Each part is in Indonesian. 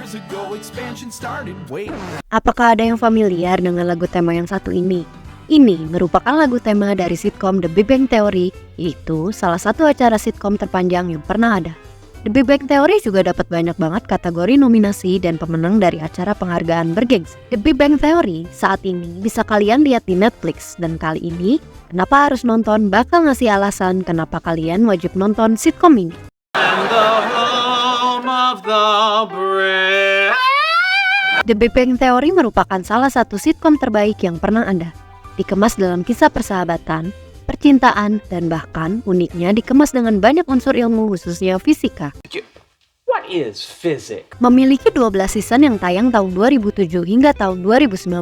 years ago, expansion started. Wait. Apakah ada yang familiar dengan lagu tema yang satu ini? Ini merupakan lagu tema dari sitkom The Big Bang Theory, yaitu salah satu acara sitkom terpanjang yang pernah ada. The Big Bang Theory juga dapat banyak banget kategori nominasi dan pemenang dari acara penghargaan bergengsi. The Big Bang Theory saat ini bisa kalian lihat di Netflix, dan kali ini kenapa harus nonton bakal ngasih alasan kenapa kalian wajib nonton sitkom ini. The Big Bang Theory merupakan salah satu sitkom terbaik yang pernah ada. Dikemas dalam kisah persahabatan, percintaan, dan bahkan uniknya dikemas dengan banyak unsur ilmu khususnya fisika. What is physics? Memiliki 12 season yang tayang tahun 2007 hingga tahun 2019.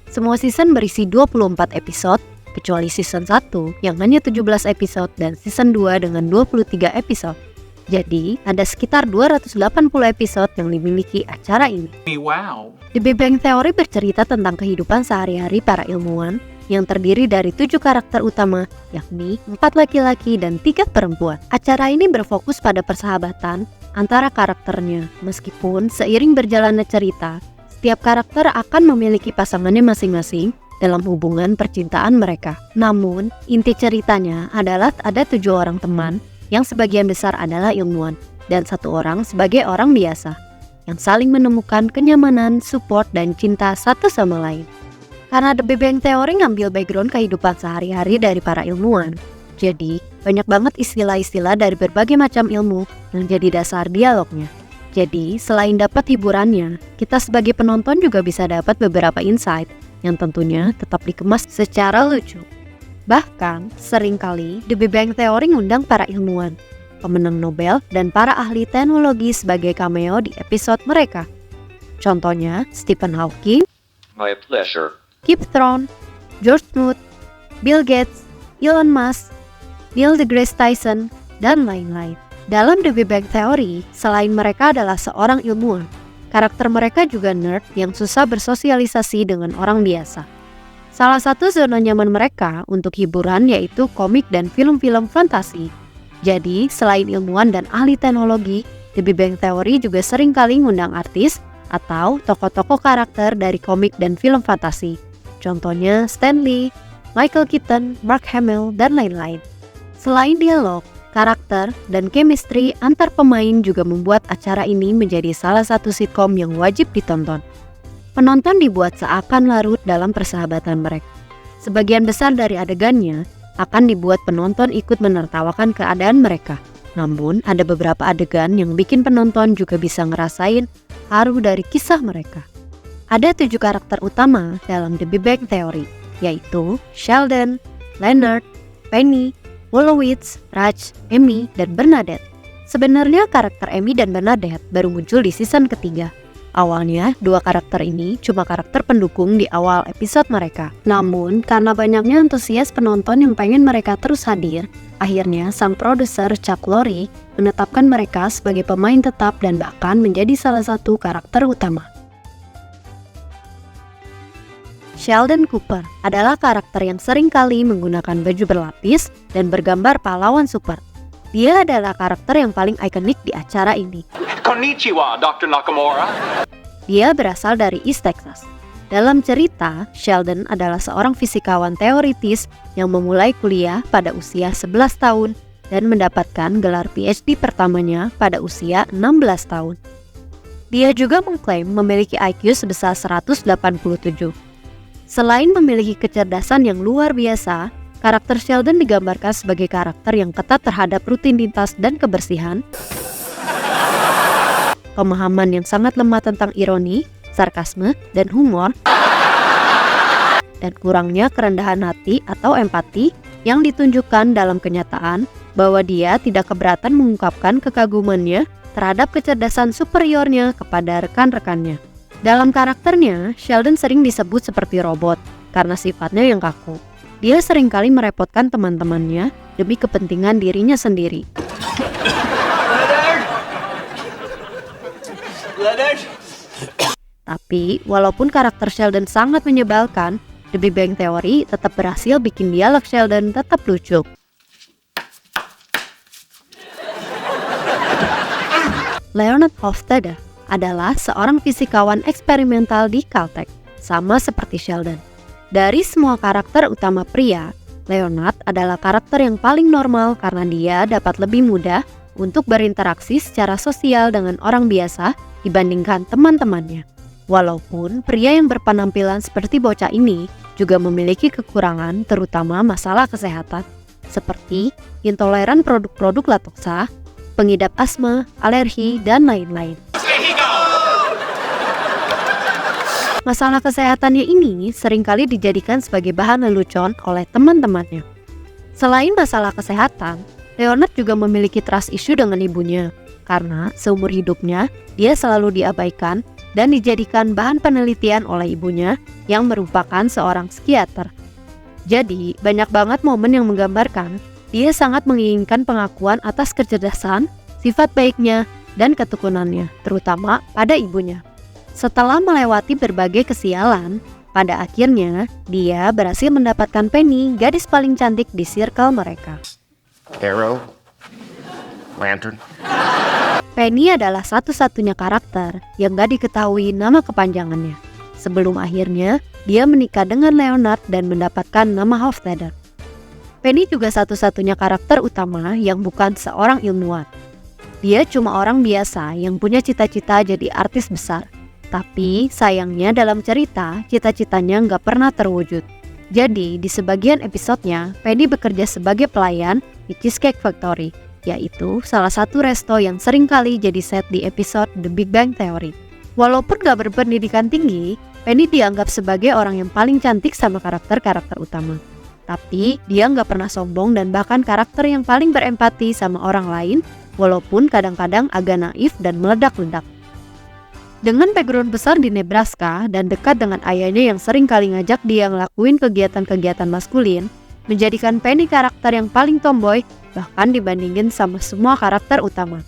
Semua season berisi 24 episode, kecuali season 1 yang hanya 17 episode dan season 2 dengan 23 episode. Jadi, ada sekitar 280 episode yang dimiliki acara ini. Wow. The Big Bang Theory bercerita tentang kehidupan sehari-hari para ilmuwan yang terdiri dari 7 karakter utama, yakni 4 laki-laki dan 3 perempuan. Acara ini berfokus pada persahabatan antara karakternya, meskipun seiring berjalannya cerita, setiap karakter akan memiliki pasangannya masing-masing dalam hubungan percintaan mereka. Namun, inti ceritanya adalah ada 7 orang teman yang sebagian besar adalah ilmuwan, dan 1 orang sebagai orang biasa, yang saling menemukan kenyamanan, support, dan cinta satu sama lain. Karena The Big Bang Theory ngambil background kehidupan sehari-hari dari para ilmuwan, jadi banyak banget istilah-istilah dari berbagai macam ilmu yang jadi dasar dialognya. Jadi selain dapat hiburannya, kita sebagai penonton juga bisa dapat beberapa insight yang tentunya tetap dikemas secara lucu. Bahkan, seringkali The Big Bang Theory ngundang para ilmuwan, pemenang Nobel, dan para ahli teknologi sebagai cameo di episode mereka. Contohnya, Stephen Hawking, My pleasure. Kip Thorne, George Smoot, Bill Gates, Elon Musk, Neil deGrasse Tyson, dan lain-lain. Dalam The Big Bang Theory, selain mereka adalah seorang ilmuwan, karakter mereka juga nerd yang susah bersosialisasi dengan orang biasa. Salah satu zona nyaman mereka untuk hiburan yaitu komik dan film-film fantasi. Jadi, selain ilmuwan dan ahli teknologi, The Big Bang Theory juga sering kali ngundang artis atau tokoh-tokoh karakter dari komik dan film fantasi. Contohnya Stan Lee, Michael Keaton, Mark Hamill, dan lain-lain. Selain dialog, karakter, dan chemistry antar pemain juga membuat acara ini menjadi salah satu sitkom yang wajib ditonton. Penonton dibuat seakan larut dalam persahabatan mereka. Sebagian besar dari adegannya akan dibuat penonton ikut menertawakan keadaan mereka. Namun, ada beberapa adegan yang bikin penonton juga bisa ngerasain haru dari kisah mereka. Ada 7 karakter utama dalam The Big Bang Theory, yaitu Sheldon, Leonard, Penny, Wolowitz, Raj, Amy, dan Bernadette. Sebenarnya karakter Amy dan Bernadette baru muncul di season ketiga. Awalnya, 2 karakter ini cuma karakter pendukung di awal episode mereka. Namun, karena banyaknya antusias penonton yang pengen mereka terus hadir, akhirnya sang produser Chuck Lorre menetapkan mereka sebagai pemain tetap dan bahkan menjadi salah satu karakter utama. Sheldon Cooper adalah karakter yang sering kali menggunakan baju berlapis dan bergambar pahlawan super. Dia adalah karakter yang paling ikonik di acara ini. Konnichiwa, Dr. Nakamura. Dia berasal dari East Texas. Dalam cerita, Sheldon adalah seorang fisikawan teoritis yang memulai kuliah pada usia 11 tahun dan mendapatkan gelar PhD pertamanya pada usia 16 tahun. Dia juga mengklaim memiliki IQ sebesar 187. Selain memiliki kecerdasan yang luar biasa, karakter Sheldon digambarkan sebagai karakter yang ketat terhadap rutinitas dan kebersihan, pemahaman yang sangat lemah tentang ironi, sarkasme, dan humor, dan kurangnya kerendahan hati atau empati yang ditunjukkan dalam kenyataan bahwa dia tidak keberatan mengungkapkan kekagumannya terhadap kecerdasan superiornya kepada rekan-rekannya. Dalam karakternya, Sheldon sering disebut seperti robot karena sifatnya yang kaku. Dia seringkali merepotkan teman-temannya demi kepentingan dirinya sendiri. Tapi, walaupun karakter Sheldon sangat menyebalkan, The Big Bang Theory tetap berhasil bikin dialog Sheldon tetap lucu. Leonard Hofstadter adalah seorang fisikawan eksperimental di Caltech, sama seperti Sheldon. Dari semua karakter utama pria, Leonard adalah karakter yang paling normal karena dia dapat lebih mudah untuk berinteraksi secara sosial dengan orang biasa dibandingkan teman-temannya. Walaupun pria yang berpenampilan seperti bocah ini juga memiliki kekurangan terutama masalah kesehatan, seperti intoleran produk-produk laktosa, pengidap asma, alergi, dan lain-lain. Masalah kesehatannya ini seringkali dijadikan sebagai bahan lelucon oleh teman-temannya. Selain masalah kesehatan, Leonard juga memiliki trust issue dengan ibunya, karena seumur hidupnya dia selalu diabaikan dan dijadikan bahan penelitian oleh ibunya yang merupakan seorang psikiater. Jadi, banyak banget momen yang menggambarkan dia sangat menginginkan pengakuan atas kecerdasan, sifat baiknya, dan ketekunannya, terutama pada ibunya. Setelah melewati berbagai kesialan, pada akhirnya dia berhasil mendapatkan Penny, gadis paling cantik di circle mereka. Arrow, Lantern. Penny adalah satu-satunya karakter yang gak diketahui nama kepanjangannya. Sebelum akhirnya, dia menikah dengan Leonard dan mendapatkan nama Hofstadter. Penny juga satu-satunya karakter utama yang bukan seorang ilmuwan. Dia cuma orang biasa yang punya cita-cita jadi artis besar. Tapi sayangnya dalam cerita, cita-citanya nggak pernah terwujud. Jadi di sebagian episodenya, Penny bekerja sebagai pelayan di Cheesecake Factory, yaitu salah satu resto yang seringkali jadi set di episode The Big Bang Theory. Walaupun gak berpendidikan tinggi, Penny dianggap sebagai orang yang paling cantik sama karakter-karakter utama. Tapi dia nggak pernah sombong dan bahkan karakter yang paling berempati sama orang lain, walaupun kadang-kadang agak naif dan meledak-ledak. Dengan background besar di Nebraska dan dekat dengan ayahnya yang sering kali ngajak dia ngelakuin kegiatan-kegiatan maskulin, menjadikan Penny karakter yang paling tomboy bahkan dibandingin sama semua karakter utama.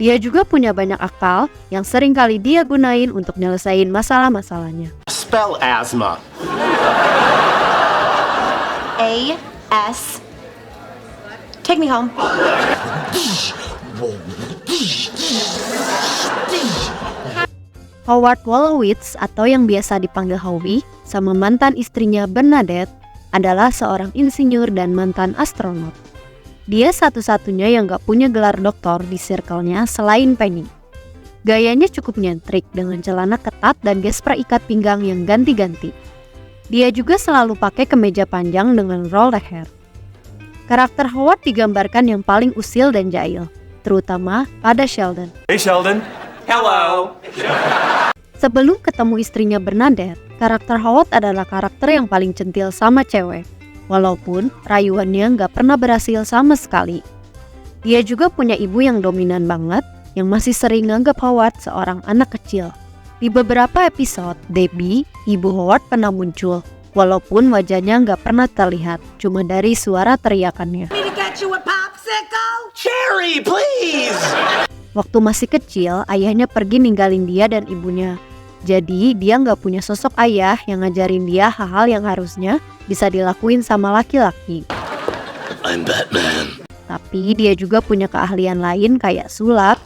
Dia juga punya banyak akal yang sering kali dia gunain untuk nyelesain masalah-masalahnya. Spell asthma. A-S. Take me home. Howard Wolowitz atau yang biasa dipanggil Howie sama mantan istrinya Bernadette adalah seorang insinyur dan mantan astronot. Dia satu-satunya yang gak punya gelar doktor di circle-nya selain Penny. Gayanya cukup nyentrik dengan celana ketat dan gesper ikat pinggang yang ganti-ganti. Dia juga selalu pakai kemeja panjang dengan roll hair. Karakter Howard digambarkan yang paling usil dan jahil, terutama pada Sheldon. Hey, Sheldon. Hello. Sebelum ketemu istrinya Bernadette, karakter Howard adalah karakter yang paling centil sama cewek. Walaupun rayuannya gak pernah berhasil sama sekali. Dia juga punya ibu yang dominan banget, yang masih sering nganggap Howard seorang anak kecil. Di beberapa episode, Debbie, ibu Howard pernah muncul, walaupun wajahnya gak pernah terlihat, cuma dari suara teriakannya. Cherry, please. Waktu masih kecil, ayahnya pergi ninggalin dia dan ibunya. Jadi dia gak punya sosok ayah yang ngajarin dia hal-hal yang harusnya bisa dilakuin sama laki-laki. I'm Batman. Tapi dia juga punya keahlian lain kayak sulap,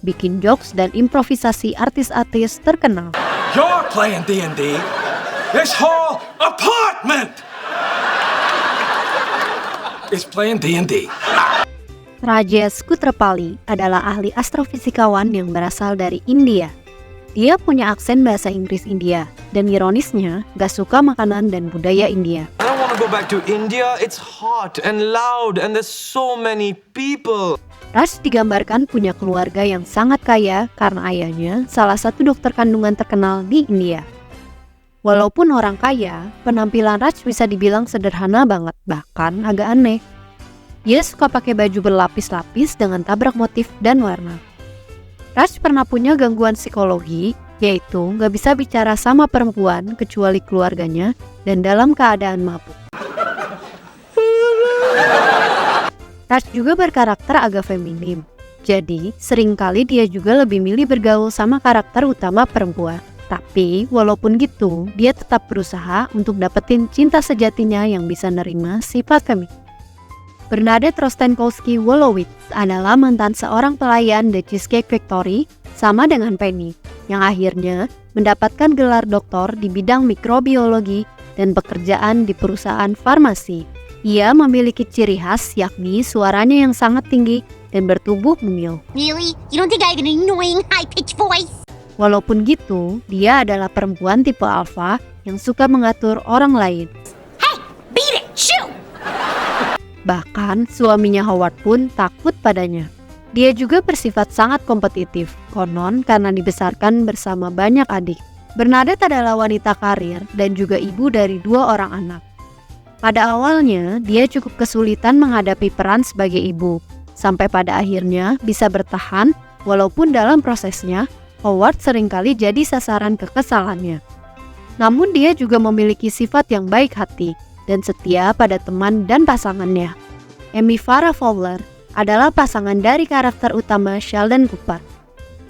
bikin jokes dan improvisasi artis-artis terkenal. You're playing D&D. This whole apartment is playing D&D. Rajesh Kutrapali adalah ahli astrofisikawan yang berasal dari India. Dia punya aksen bahasa Inggris India, dan ironisnya gak suka makanan dan budaya India. I don't want to go back to India. It's hot and loud and there's so many people. Raj digambarkan punya keluarga yang sangat kaya karena ayahnya salah satu dokter kandungan terkenal di India. Walaupun orang kaya, penampilan Raj bisa dibilang sederhana banget, bahkan agak aneh. Dia suka pakai baju berlapis-lapis dengan tabrak motif dan warna. Raj pernah punya gangguan psikologi, yaitu gak bisa bicara sama perempuan kecuali keluarganya dan dalam keadaan mabuk. Raj juga berkarakter agak feminim, jadi seringkali dia juga lebih milih bergaul sama karakter utama perempuan. Tapi walaupun gitu, dia tetap berusaha untuk dapetin cinta sejatinya yang bisa nerima sifat feminim. Bernadette Rostenkowski-Wolowitz adalah mantan seorang pelayan The Cheesecake Factory sama dengan Penny, yang akhirnya mendapatkan gelar doktor di bidang mikrobiologi dan pekerjaan di perusahaan farmasi. Ia memiliki ciri khas yakni suaranya yang sangat tinggi dan bertubuh mungil. Really? You don't think I have an annoying high-pitched voice? Walaupun gitu, dia adalah perempuan tipe alfa yang suka mengatur orang lain. Hey, beat it! Shoot! Bahkan suaminya Howard pun takut padanya. Dia juga bersifat sangat kompetitif, konon karena dibesarkan bersama banyak adik. Bernadette adalah wanita karir dan juga ibu dari 2 orang anak. Pada awalnya, dia cukup kesulitan menghadapi peran sebagai ibu, sampai pada akhirnya bisa bertahan walaupun dalam prosesnya, Howard seringkali jadi sasaran kekesalannya. Namun dia juga memiliki sifat yang baik hati dan setia pada teman dan pasangannya. Amy Farrah Fowler adalah pasangan dari karakter utama Sheldon Cooper.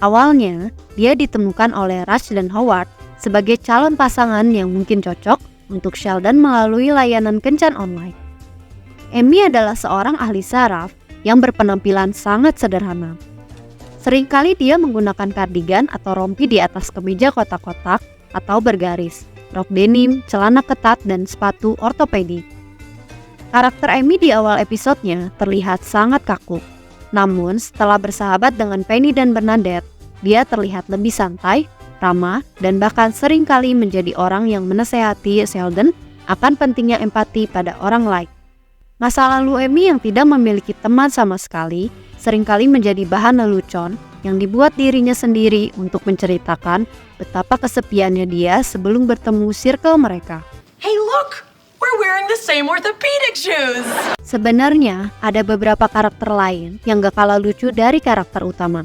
Awalnya, dia ditemukan oleh Rush dan Howard sebagai calon pasangan yang mungkin cocok untuk Sheldon melalui layanan kencan online. Amy adalah seorang ahli saraf yang berpenampilan sangat sederhana. Seringkali dia menggunakan kardigan atau rompi di atas kemeja kotak-kotak atau bergaris, rok denim, celana ketat, dan sepatu ortopedik. Karakter Amy di awal episodenya terlihat sangat kaku. Namun setelah bersahabat dengan Penny dan Bernadette, dia terlihat lebih santai, ramah, dan bahkan seringkali menjadi orang yang menasehati Sheldon akan pentingnya empati pada orang lain. Masa lalu Amy yang tidak memiliki teman sama sekali seringkali menjadi bahan lelucon yang dibuat dirinya sendiri untuk menceritakan betapa kesepiannya dia sebelum bertemu circle mereka. Hey look! We're wearing the same orthopedic shoes! Sebenarnya ada beberapa karakter lain yang gak kalah lucu dari karakter utama.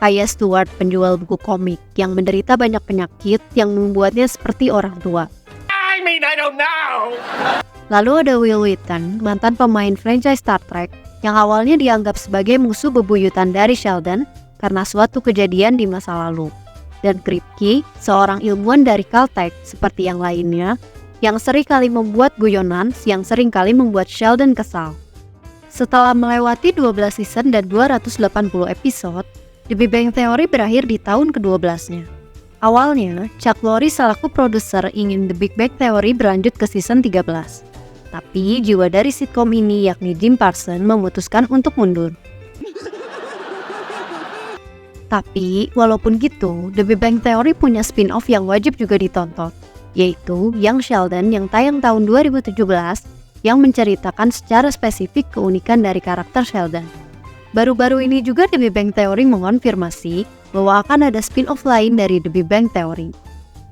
Kayak Stuart, penjual buku komik yang menderita banyak penyakit yang membuatnya seperti orang tua. I mean, I don't know. Lalu ada Wil Wheaton, mantan pemain franchise Star Trek yang awalnya dianggap sebagai musuh bebuyutan dari Sheldon karena suatu kejadian di masa lalu. Dan Kripke, seorang ilmuwan dari Caltech seperti yang lainnya, yang seringkali membuat guyonan yang seringkali membuat Sheldon kesal. Setelah melewati 12 season dan 280 episode, The Big Bang Theory berakhir di tahun ke-12-nya. Awalnya, Chuck Lorre selaku produser ingin The Big Bang Theory berlanjut ke season 13. Tapi jiwa dari sitkom ini yakni Jim Parsons memutuskan untuk mundur. Tapi, walaupun gitu, The Big Bang Theory punya spin-off yang wajib juga ditonton, yaitu Young Sheldon yang tayang tahun 2017 yang menceritakan secara spesifik keunikan dari karakter Sheldon. Baru-baru ini juga The Big Bang Theory mengonfirmasi bahwa akan ada spin-off lain dari The Big Bang Theory.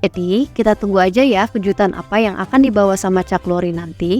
Jadi, kita tunggu aja ya kejutan apa yang akan dibawa sama Chuck Lorre nanti.